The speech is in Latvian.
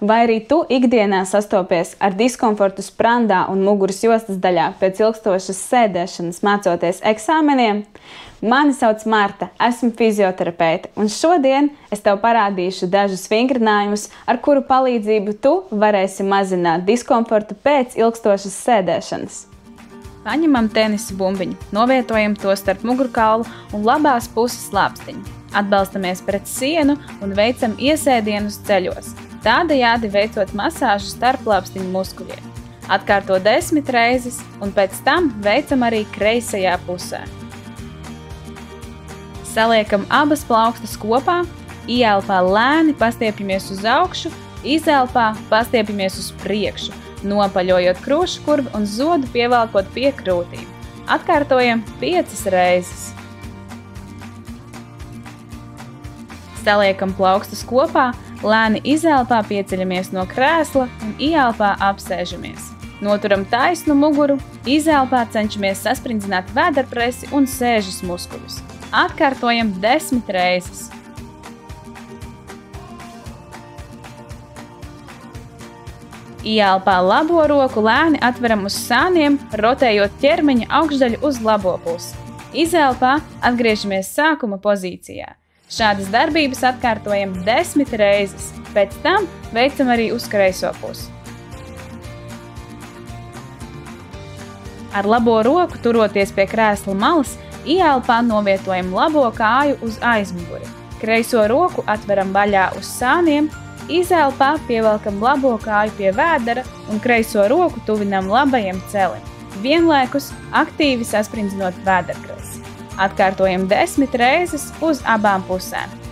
Vai arī tu ikdienā sastopies ar diskomfortu sprandā un muguras jostas daļā pēc ilgstošas sēdēšanas mācoties eksāmeniem? Mani sauc Marta, esmu fizioterapeite, un šodien es tev parādīšu dažus vingrinājumus, ar kuru palīdzību tu varēsi mazināt diskomfortu pēc ilgstošas sēdēšanas. Paņemam tenisa bumbiņu, novietojam to starp mugurkaulu un labās puses slāpstiņu. Atbalstamies pret sienu un veicam iesēdienus ceļos, tādējādi veicot masāžu starplāpstiņu muskuļiem. Atkārto 10 reizes un pēc tam veicam arī kreisajā pusē. Saliekam abas plaukstas kopā, ieelpā lēni pastiepjamies uz augšu, izelpā pastiepjamies uz priekšu, nopaļojot krūšu kurvi un zodu pievelkot pie krūtīm. Atkārtojam 5 reizes. Saliekam plaukstas kopā, lēni izelpā pieceļamies no krēsla un ieelpā apsēžamies. Noturam taisnu muguru, izelpā cenšamies sasprindzināt vēderpresi un sēžas muskuļus. Atkārtojam 10 reizes. Ieelpā labo roku lēni atveram uz sāniem, rotējot ķermeņa augšdaļu uz labo pusi. Izelpā atgriežamies sākuma pozīcijā. Šādas darbības atkārtojam 10 reizes, pēc tam veicam arī uz kreiso pusi. Ar labo roku turoties pie krēsla malas, ieelpā novietojam labo kāju uz aizmuguri. Kreiso roku atveram vaļā uz sāniem, izelpā pievelkam labo kāju pie vēdera un kreiso roku tuvinam labajam celim, vienlaikus aktīvi sasprindzinot vēderkresi. Atkārtojam 10 reizes uz abām pusēm.